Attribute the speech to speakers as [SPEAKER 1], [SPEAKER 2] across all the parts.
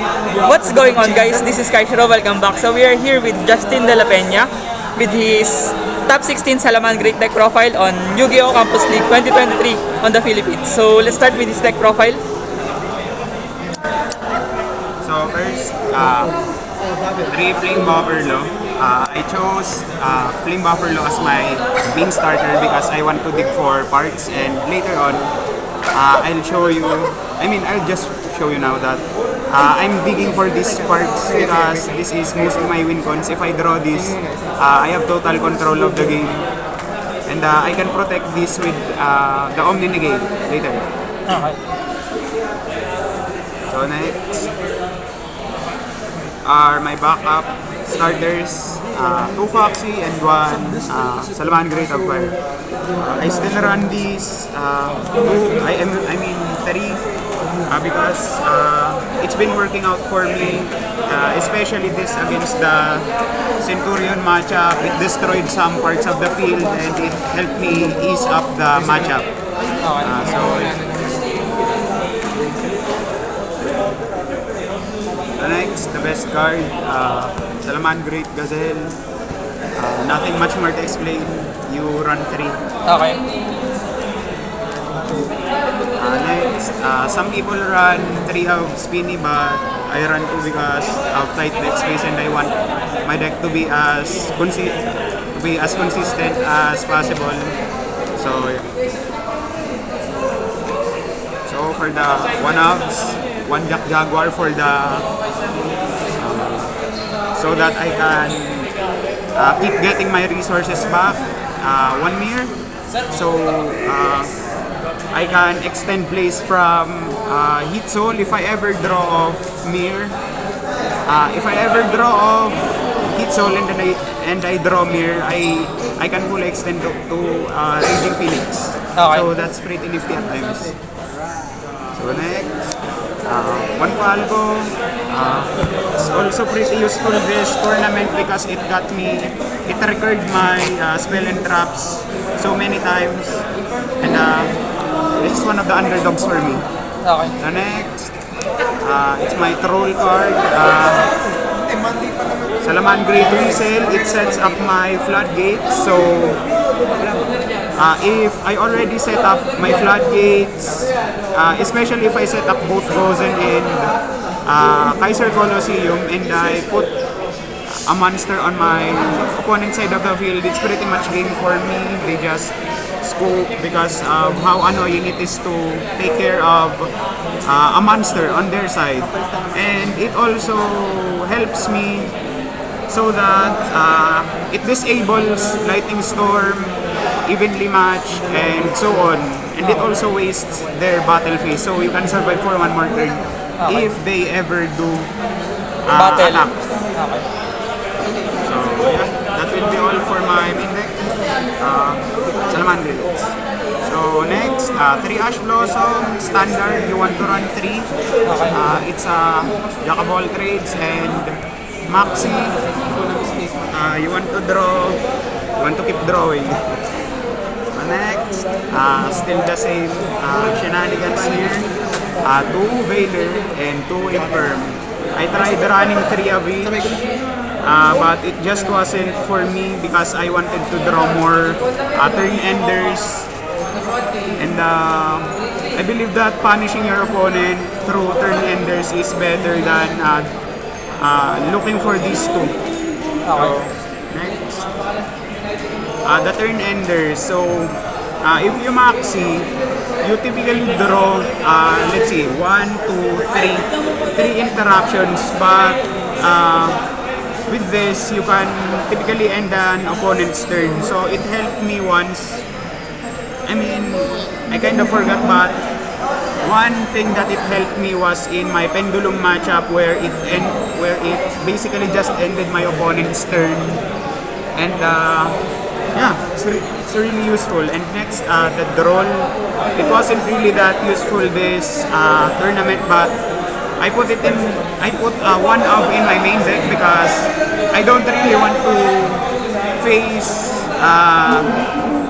[SPEAKER 1] What's going on, guys? This is Kaishiro. Welcome back. So we are here with Justine Dela Peña with his top 16 Salamangreat deck profile on Yu-Gi-Oh! Campus League 2023 on the Philippines. So let's start with his deck profile.
[SPEAKER 2] So first, three Flame Buffalo. I chose Flame Buffalo as my main starter because I want to dig for parts, and later on, I'll just show you now that I'm digging for these parts because this is mostly my win cons. If I draw this, I have total control of the game, and I can protect this with the Omni Negate later.
[SPEAKER 1] Okay.
[SPEAKER 2] So next are my backup starters, 2 Foxy and 1 Salamangreat of Fire. I still run these 3 because it's been working out for me, especially this against the Centurion matchup. It destroyed some parts of the field and it helped me ease up the matchup. Next, the best card, Salamangreat Gazelle. Nothing much more to explain. You run 3.
[SPEAKER 1] Okay.
[SPEAKER 2] Next, some people run 3 of Spinny, but I run 2 because of tight deck space and I want my deck to be as consistent as possible. So for the 1-offs, 1 Jack Jaguar for the so that I can keep getting my resources back. 1 Mirror, so I can extend plays from Heat Soul if I ever draw off Mirror. If I ever draw off Heat Soul and I draw Mirror, I can fully extend to Raging Phoenix.
[SPEAKER 1] Okay.
[SPEAKER 2] So that's pretty nifty at times. So next, 1 Falco. It's also pretty useful this tournament because it recurred my spell and traps so many times, and this is one of the underdogs for me.
[SPEAKER 1] Okay.
[SPEAKER 2] The next, it's my troll card. Salamangreat Resale. It sets up my floodgates. So if I already set up my floodgates, especially if I set up both Gozen and Kaiser Colosseum, and I put a monster on my opponent's side of the field, it's pretty much game for me. They just scope because of how annoying it is to take care of a monster on their side, and it also helps me so that it disables Lightning Storm, evenly match, and so on, and it also wastes their battle phase, so you can survive for 1 more turn if they ever do
[SPEAKER 1] Battle.
[SPEAKER 2] attack.
[SPEAKER 1] Okay.
[SPEAKER 2] So yeah, that will be all for my main deck, Salamangreat. So next, 3 Ash Blossom, standard, you want to run 3. It's a Jack of all trades and Maxi. You want to keep drawing. Next, still the same shenanigans here. 2 Vader and 2 Imperm. I tried running 3 of each, but it just wasn't for me because I wanted to draw more turn enders. And I believe that punishing your opponent through turn enders is better than looking for these 2.
[SPEAKER 1] Okay.
[SPEAKER 2] Next, the turn enders. So if you maxi, you typically draw, let's see, 1, 2, 3 interruptions, but with this, you can typically end an opponent's turn. So it helped me once. I kind of forgot, but one thing that it helped me was in my Pendulum matchup where it basically just ended my opponent's turn. And yeah, it's really useful. And next, the Droll. It wasn't really that useful this tournament, but I put 1 of in my main deck because I don't really want to face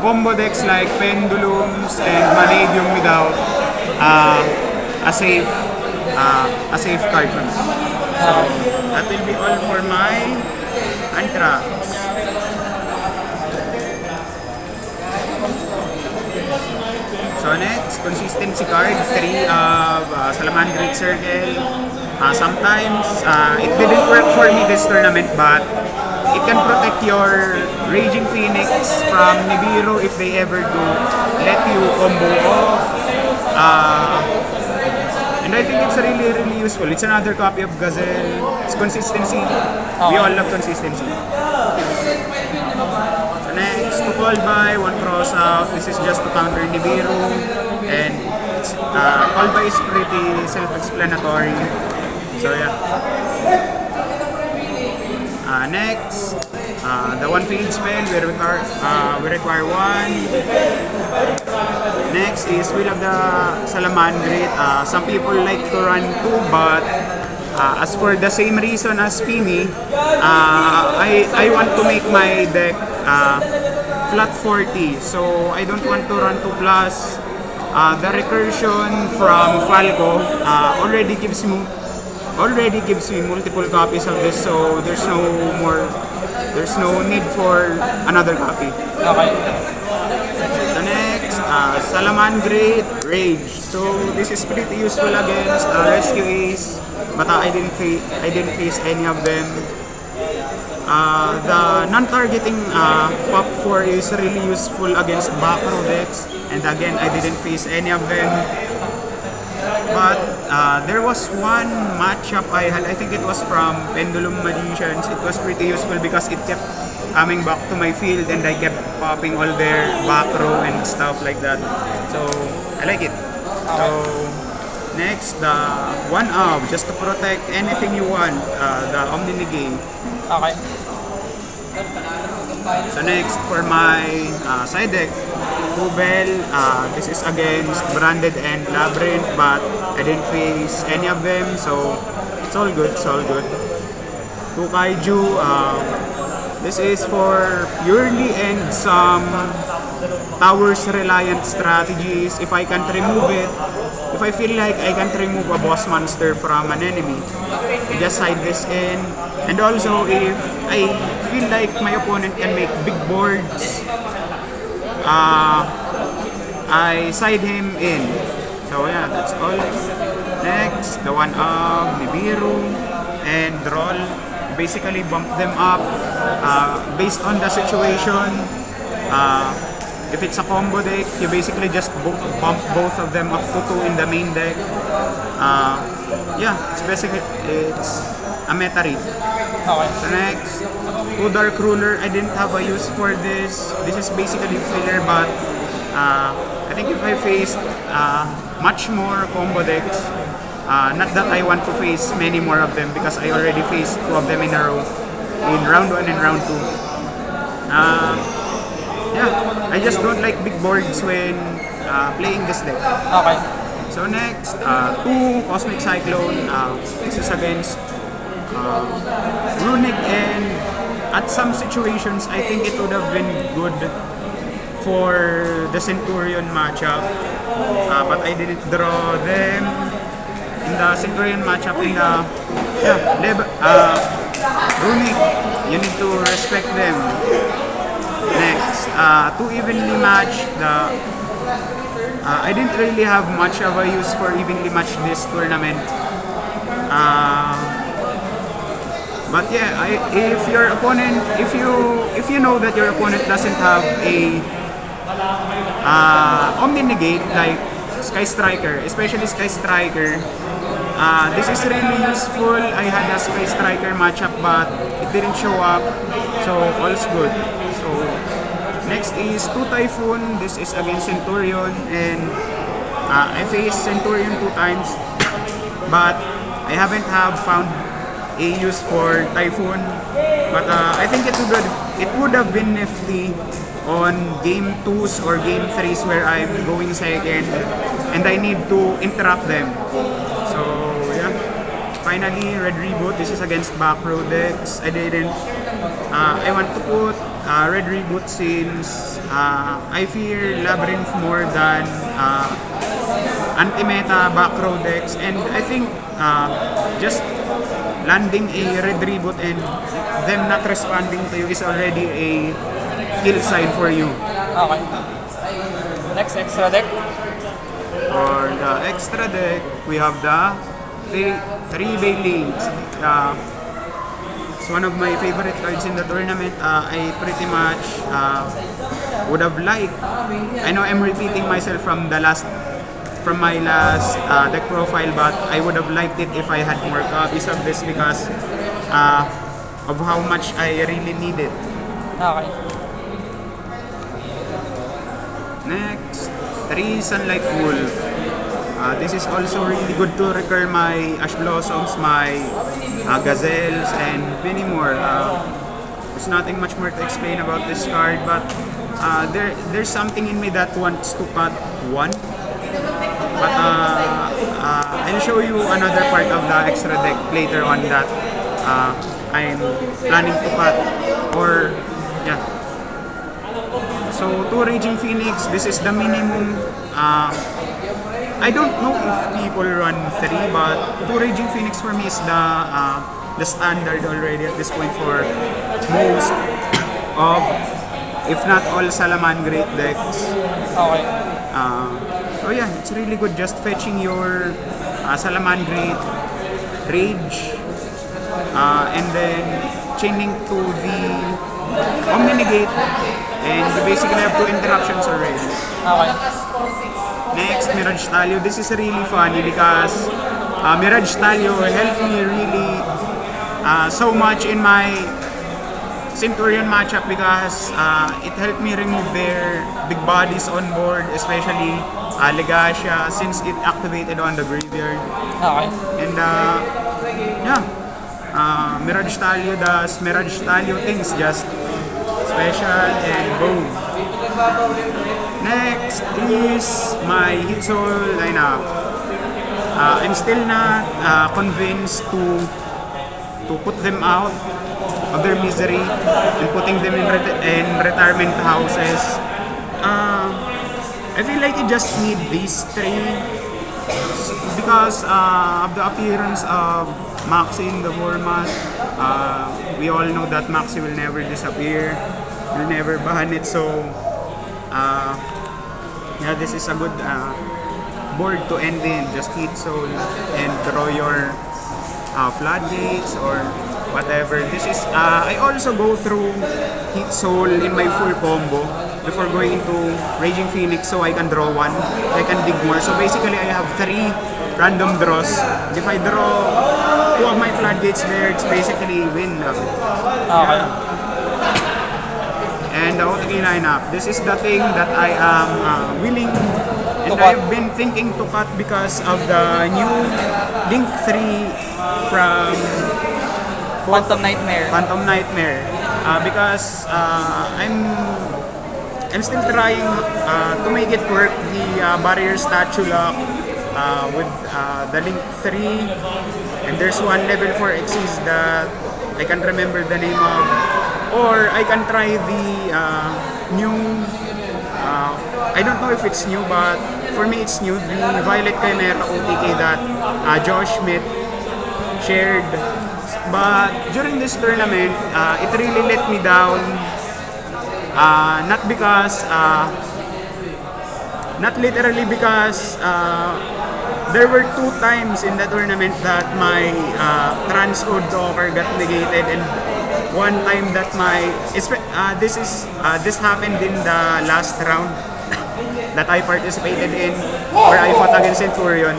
[SPEAKER 2] combo decks like Pendulums and Vanadium without a safe a safe card for me. So that will be all for my Anthrax. So next, consistency card, 3 of Salamangreat Circle. Sometimes, it didn't work for me this tournament, but it can protect your Raging Phoenix from Nibiru if they ever do let you combo off. And I think it's really, really useful. It's another copy of Gazelle. It's consistency. We all love consistency. So next, to call by, 1 cross out. This is just to counter Nibiru. And call by is pretty self-explanatory. So yeah. Next, the 1 field spell, we require 1. Next is Will of the Salamangreat. Some people like to run 2, but as for the same reason as Pini, I want to make my deck flat 40, so I don't want to run 2+. The recursion from Falco already gives me multiple copies of this, so there's no need for another copy.
[SPEAKER 1] Okay.
[SPEAKER 2] So next, Salamangreat Rage. So this is pretty useful against Rescue Ace, but I didn't face any of them. The non-targeting pop 4 is really useful against back row decks, and again I didn't face any of them. But there was one matchup I had, I think it was from Pendulum Magicians. It was pretty useful because it kept coming back to my field and I kept popping all their back row and stuff like that. So I like it. So next, the 1 of, just to protect anything you want, the Omni-Negate.
[SPEAKER 1] Okay.
[SPEAKER 2] So next, for my side deck, Kubel, this is against Branded and Labyrinth, but I didn't face any of them, so it's all good, it's all good. Two Kaiju, this is for purely and some towers reliant strategies. If I can't remove it, if I feel like I can't remove a boss monster from an enemy, I just side this in. And also, if I feel like my opponent can make big boards, I side him in. So yeah, that's all. Next, the 1 of Nibiru and Roll. Basically bump them up based on the situation. If it's a combo deck, you basically just bump both of them up to 2 in the main deck. Yeah, it's a meta read.
[SPEAKER 1] Okay.
[SPEAKER 2] So next, 2 Dark Ruler. I didn't have a use for this. This is basically filler, but I think if I faced much more combo decks, not that I want to face many more of them because I already faced 2 of them in a row in round 1 and round 2. Yeah, I just don't like big boards when playing this deck.
[SPEAKER 1] Okay.
[SPEAKER 2] So next, 2 Cosmic Cyclone. This is against Runic, and at some situations I think it would have been good for the Centurion matchup, but I didn't draw them in the Centurion matchup. In the Runic, you need to respect them. Next, 2 evenly matched. I didn't really have much of a use for evenly matched this tournament. But yeah, if your opponent, if you know that your opponent doesn't have a Omni-Negate like Sky Striker, especially Sky Striker, this is really useful. I had a Sky Striker matchup, but it didn't show up, so all's good. So next is 2 Typhoon. This is against Centurion, and I faced Centurion 2 times, but I haven't found a use for Typhoon. But I think it would have been nifty on game 2s or game 3s where I'm going second and I need to interrupt them. So yeah, finally Red Reboot. This is against back row decks. I want to put Red Reboot since I fear Labyrinth more than anti-meta back row decks, and I think just landing a red reboot and them not responding to you is already a kill sign for you.
[SPEAKER 1] Okay. Next, extra deck.
[SPEAKER 2] For the extra deck, we have the three Bailings. It's one of my favorite cards in the tournament. I pretty much would have liked. I know I'm repeating myself from my last deck profile, but I would have liked it if I had more copies of this because of how much I really need it.
[SPEAKER 1] Okay.
[SPEAKER 2] Next, 3 Sunlight Wolf. This is also really good to recur my Ash Blossoms, my Gazelles, and many more. There's nothing much more to explain about this card, but there's something in me that wants to cut one. But I'll show you another part of the extra deck later on that I'm planning to cut. Or, yeah. So, 2 Raging Phoenix, this is the minimum. I don't know if people run 3, but 2 Raging Phoenix for me is the standard already at this point for most of, if not all, Salamangreat decks.
[SPEAKER 1] Okay.
[SPEAKER 2] So yeah, it's really good just fetching your Salamangreat Rage and then chaining to the Omni-Negate, and you basically have 2 interruptions already.
[SPEAKER 1] Okay.
[SPEAKER 2] Next, Mirage Talio. This is really funny because Mirage Talio helped me really so much in my Centurion matchup because it helped me remove their big bodies on board, especially Legacia, since it activated on the graveyard.
[SPEAKER 1] Okay.
[SPEAKER 2] And yeah, Mirage Talio does Mirage Talio things, just special and boom. Next is my Hit Soul lineup. I'm still not convinced to put them out of their misery and putting them in retirement houses. I feel like you just need these 3 because of the appearance of Maxi in the format. We all know that Maxi will never disappear, will never ban it, so yeah, this is a good board to end in. Just Hit Soul and draw your floodgates or whatever. This is I also go through Hit Soul in my full combo before going into Raging Phoenix so I can draw 1, I can dig more. So basically I have 3 random draws. If I draw 2 of my floodgates there, it's basically win.
[SPEAKER 1] Okay.
[SPEAKER 2] And the OCG lineup, this is the thing that I am willing and I've been thinking to cut because of the new Link 3 from
[SPEAKER 1] Phantom Nightmare.
[SPEAKER 2] Because I'm still trying to make it work, the barrier statue lock with the Link 3, and there's one level 4 Xyz that I can't remember the name of, or I can try the new, I don't know if it's new, but for me it's new, the Violet Chimera OTK that Josh Schmidt shared. But during this tournament, it really let me down. Not because, not literally because there were 2 times in the tournament that my Transcode Talker got negated, and 1 time that my this happened in the last round that I participated in, where I fought against Centurion.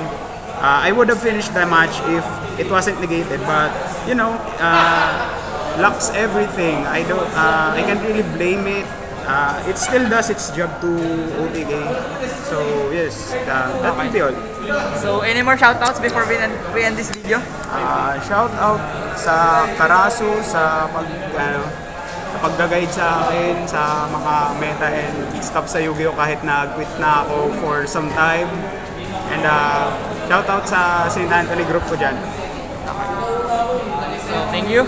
[SPEAKER 2] I would have finished the match if it wasn't negated, but you know, luck's everything. I can't really blame it. It still does its job to OTK. So yes, that will be all.
[SPEAKER 1] So, any more shoutouts before we end this video?
[SPEAKER 2] Shout out sa Karasu sa pagda-guide sa akin sa mga meta and stuff sa Yu-Gi-Oh kahit na-quit na ako for some time. And shout out sa St. Anthony group ko dyan.
[SPEAKER 1] So, thank you.